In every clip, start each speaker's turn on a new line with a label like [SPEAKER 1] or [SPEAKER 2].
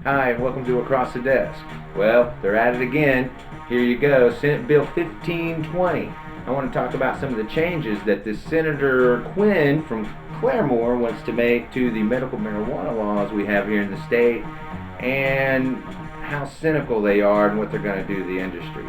[SPEAKER 1] Hi, and welcome to Across the Desk. Well, they're at it again. Here you go, Senate Bill 1520. I want to talk about some of the changes that this Senator Quinn from Claremore wants to make to the medical marijuana laws we have here in the state, and how cynical they are and what they're going to do to the industry.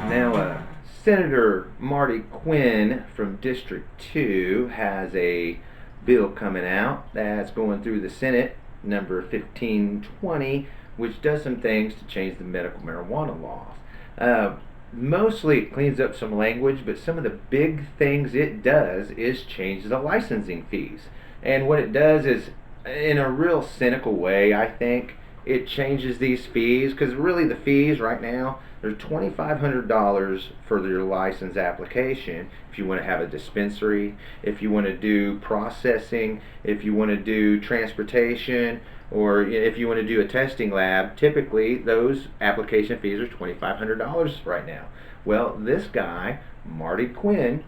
[SPEAKER 1] Now, Senator Marty Quinn from District 2 has a bill coming out that's going through the Senate, number 1520, which does some things to change the medical marijuana laws. Uh, Mostly it cleans up some language, but some of the big things it does is change the licensing fees. And what it does is, in a real cynical way, I think, it changes these fees, because really the fees right now, there's $2,500 for your license application if you want to have a dispensary, if you want to do processing, if you want to do transportation, or if you want to do a testing lab. Typically those application fees are $2,500 right now. Well, this guy, Marty Quinn,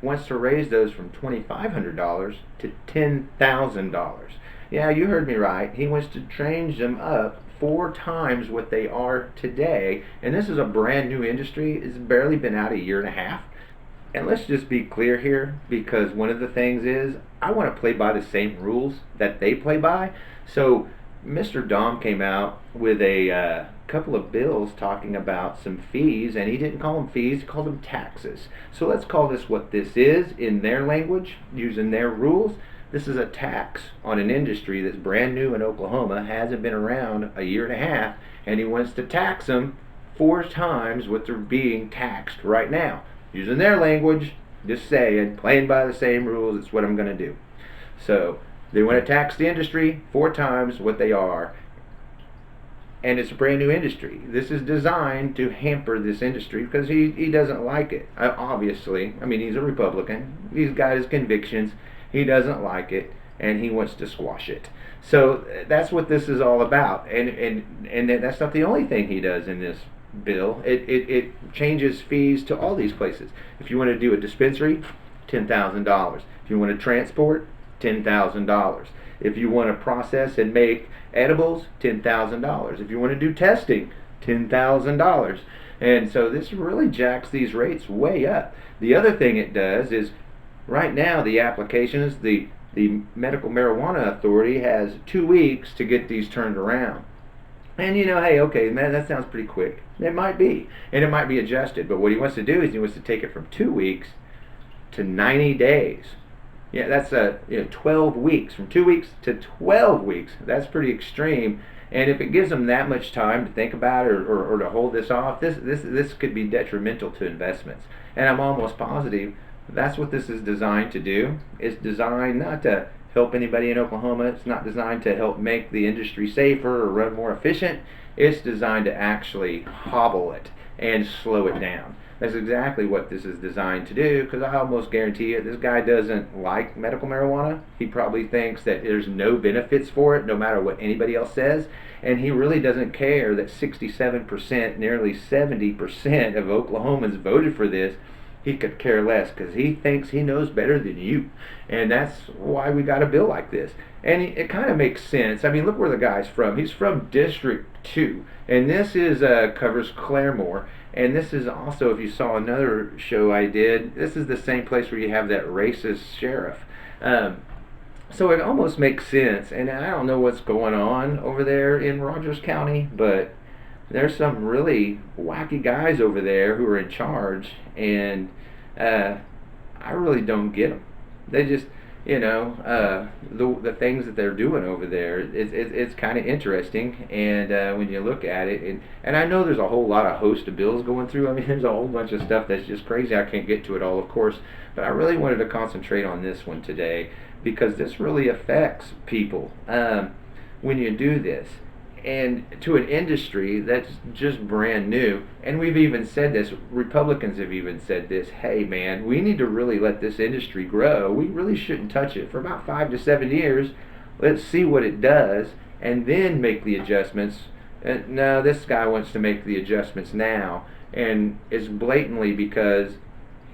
[SPEAKER 1] wants to raise those from $2,500 to $10,000. Yeah, you heard me right. He wants to change them up 4 times what they are today. And this is a brand new industry. It's barely been out a year and a half. And let's just be clear here, because one of the things is I want to play by the same rules that they play by. So Mr. Dom came out with a couple of bills talking about some fees, and he didn't call them fees, he called them taxes. So let's call this what this is in their language, using their rules. This is a tax on an industry that's brand new in Oklahoma, hasn't been around a year and a half, and he wants to tax them 4 times what they're being taxed right now. Using their language, just saying, playing by the same rules, it's what I'm going to do. So they want to tax the industry 4 times what they are, and it's a brand new industry. This is designed to hamper this industry because he doesn't like it. Obviously, I mean, he's a Republican. He's got his convictions. He doesn't like it, and he wants to squash it. So that's what this is all about. And that's not the only thing he does in this bill. It changes fees to all these places. If you want to do a dispensary, $10,000. If you want to transport, $10,000. If you want to process and make edibles, $10,000. If you want to do testing, $10,000. And so this really jacks these rates way up. The other thing it does is, right now the applications, the Medical Marijuana Authority has 2 weeks to get these turned around. And hey, okay, man, that sounds pretty quick. It might be, and it might be adjusted. But what he wants to do is he wants to take it from 2 weeks to 90 days. Yeah, that's 12 weeks, from 2 weeks to 12 weeks. That's pretty extreme. And if it gives them that much time to think about it, or to hold this off, this could be detrimental to investments. And I'm almost positive that's what this is designed to do. It's designed not to help anybody in Oklahoma. It's not designed to help make the industry safer or run more efficient. It's designed to actually hobble it and slow it down. That's exactly what this is designed to do, because I almost guarantee you this guy doesn't like medical marijuana. He probably thinks that there's no benefits for it, no matter what anybody else says. And he really doesn't care that 67%, nearly 70% of Oklahomans voted for this. He could care less, because he thinks he knows better than you. And that's why we got a bill like this. And it kind of makes sense. I mean, look where the guy's from. He's from District 2. And this is covers Claremore. And this is also, if you saw another show I did, this is the same place where you have that racist sheriff. So it almost makes sense. And I don't know what's going on over there in Rogers County, but there's some really wacky guys over there who are in charge, and I really don't get them. They just, the things that they're doing over there, it's kind of interesting. And when you look at it, and I know there's a whole lot of host of bills going through. I mean, there's a whole bunch of stuff that's just crazy. I can't get to it all, of course, but I really wanted to concentrate on this one today, because this really affects people when you do this, and to an industry that's just brand new. And we've even said this, Republicans have even said this, hey man, we need to really let this industry grow. We really shouldn't touch it for about 5 to 7 years. Let's see what it does, and then make the adjustments. And no, this guy wants to make the adjustments now, and it's blatantly because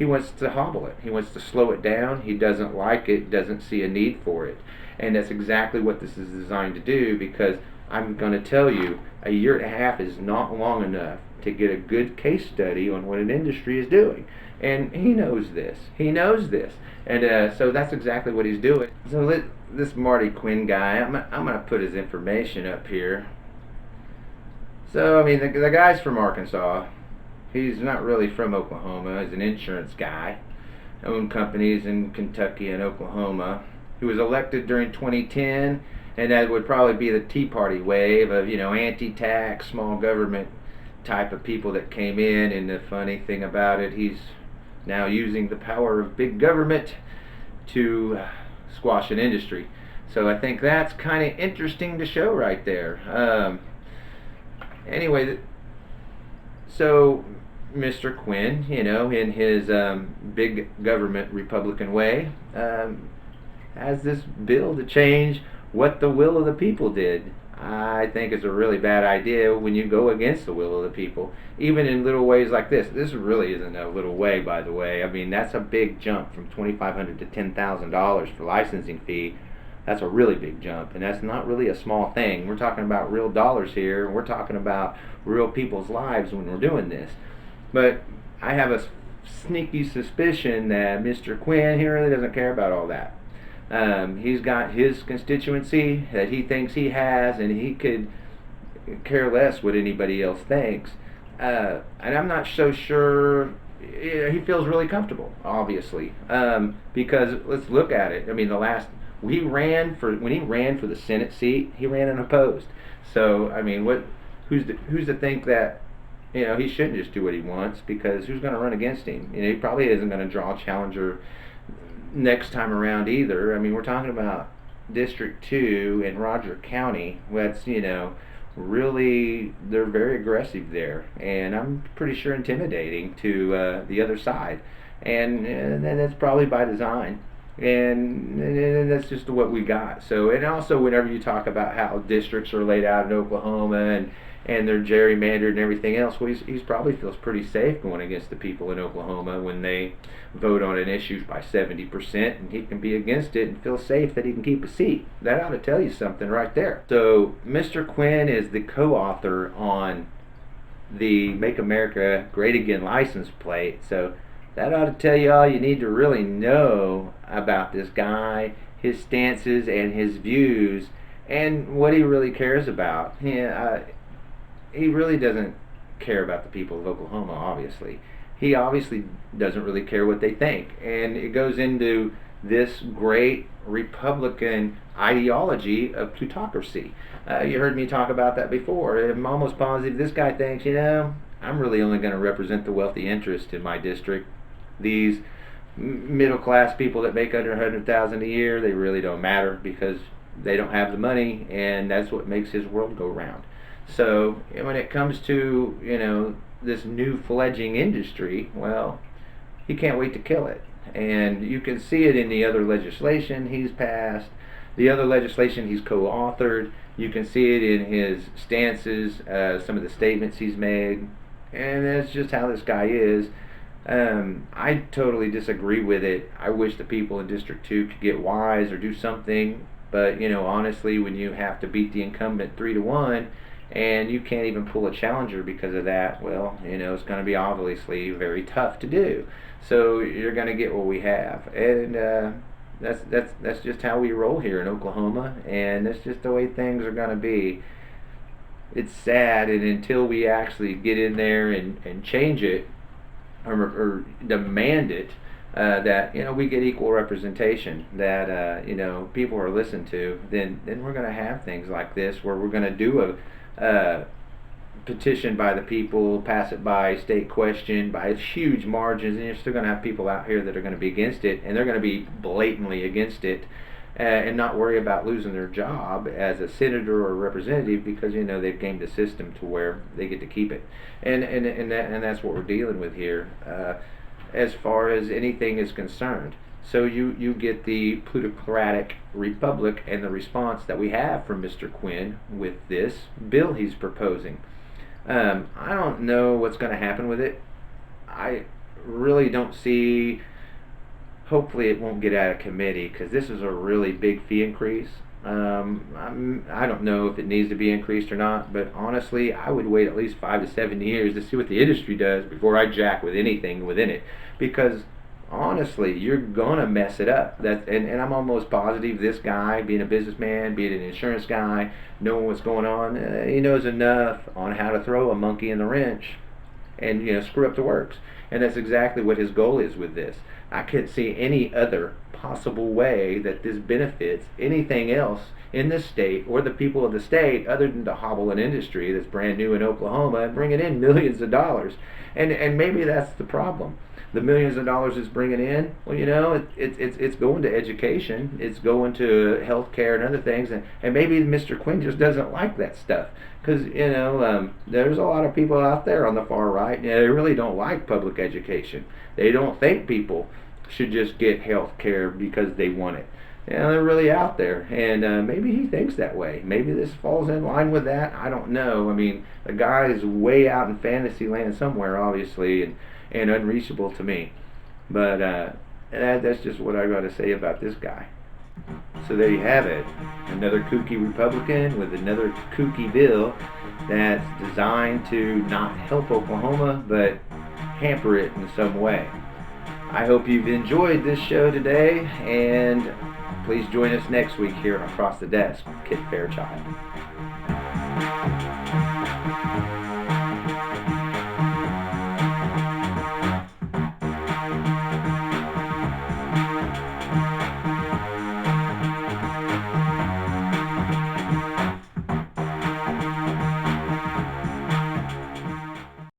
[SPEAKER 1] he wants to hobble it. He wants to slow it down. He doesn't like it, doesn't see a need for it. And that's exactly what this is designed to do, because I'm going to tell you, a year and a half is not long enough to get a good case study on what an industry is doing. And he knows this. He knows this. And so that's exactly what he's doing. So this Marty Quinn guy, I'm going to put his information up here. So, I mean, the guy's from Arkansas. He's not really from Oklahoma. He's an insurance guy. Owned companies in Kentucky and Oklahoma. He was elected during 2010, and that would probably be the Tea Party wave of, anti-tax, small government type of people that came in. And the funny thing about it, he's now using the power of big government to squash an industry. So I think that's kind of interesting to show right there. Anyway, so Mr. Quinn, in his big government Republican way, has this bill to change what the will of the people did. I think it's a really bad idea when you go against the will of the people, even in little ways like this. This really isn't a little way, by the way. I mean, that's a big jump from $2,500 to $10,000 for licensing fee. That's a really big jump, and that's not really a small thing. We're talking about real dollars here, and we're talking about real people's lives when we're doing this. But I have a sneaky suspicion that Mr. Quinn, he really doesn't care about all that. He's got his constituency that he thinks he has, and he could care less what anybody else thinks. And I'm not so sure. He feels really comfortable, obviously, because let's look at it. I mean, when he ran for the Senate seat, he ran unopposed. So I mean, who's to think that he shouldn't just do what he wants? Because who's going to run against him? He probably isn't going to draw a challenger next time around either. I mean, we're talking about District 2 in Roger County. That's, really, they're very aggressive there, and I'm pretty sure intimidating to the other side. And that's probably by design. And that's just what we got. So, and also whenever you talk about how districts are laid out in Oklahoma and they're gerrymandered and everything else, well, he's probably feels pretty safe going against the people in Oklahoma when they vote on an issue by 70%, and he can be against it and feel safe that he can keep a seat. That ought to tell you something right there. So Mr. Quinn is the co-author on the Make America Great Again license plate. So that ought to tell you all you need to really know about this guy, his stances and his views, and what he really cares about. He really doesn't care about the people of Oklahoma, obviously. He obviously doesn't really care what they think. And it goes into this great Republican ideology of plutocracy. You heard me talk about that before. I'm almost positive this guy thinks, I'm really only going to represent the wealthy interest in my district. These middle class people that make under $100,000 a year, they really don't matter because they don't have the money, and that's what makes his world go round. So when it comes to this new fledgling industry, well, he can't wait to kill it. And you can see it in the other legislation he's passed, the other legislation he's co-authored. You can see it in his stances, some of the statements he's made, and that's just how this guy is. I totally disagree with it. I wish the people in District 2 could get wise or do something, but honestly, when you have to beat the incumbent 3-1 and you can't even pull a challenger because of that, well, it's going to be obviously very tough to do. So you're going to get what we have, and that's just how we roll here in Oklahoma, and that's just the way things are going to be. It's sad, and until we actually get in there and change it or demand it, that we get equal representation, that people are listened to, then we're going to have things like this where we're going to do a petition by the people, pass it by state question by huge margins, and you're still going to have people out here that are going to be against it, and they're going to be blatantly against it, and not worry about losing their job as a senator or a representative because they've gamed the system to where they get to keep it, and that's what we're dealing with here, as far as anything is concerned. So you get the plutocratic republic and the response that we have from Mr. Quinn with this bill he's proposing. I don't know what's going to happen with it. really don't see. Hopefully, it won't get out of committee because this is a really big fee increase. I don't know if it needs to be increased or not, but honestly, I would wait at least 5 to 7 years to see what the industry does before I jack with anything within it. Because honestly, you're gonna mess it up. And I'm almost positive this guy, being a businessman, being an insurance guy, knowing what's going on, he knows enough on how to throw a monkey in the wrench and screw up the works. And that's exactly what his goal is with this. I couldn't see any other possible way that this benefits anything else in this state or the people of the state other than to hobble an industry that's brand new in Oklahoma and bringing in millions of dollars. And maybe that's the problem. The millions of dollars it's bringing in, well, it's going to education, it's going to healthcare and other things, and maybe Mr. Quinn just doesn't like that stuff because there's a lot of people out there on the far right. They really don't like public education. They don't think people should just get health care because they want it. They're really out there, and maybe he thinks that way. Maybe this falls in line with that. I don't know. I mean, the guy is way out in fantasy land somewhere, obviously, and unreachable to me. But that's just what I got to say about this guy. So there you have it. Another kooky Republican with another kooky bill that's designed to not help Oklahoma, but hamper it in some way. I hope you've enjoyed this show today, and please join us next week here on Across the Desk with Kit Fairchild.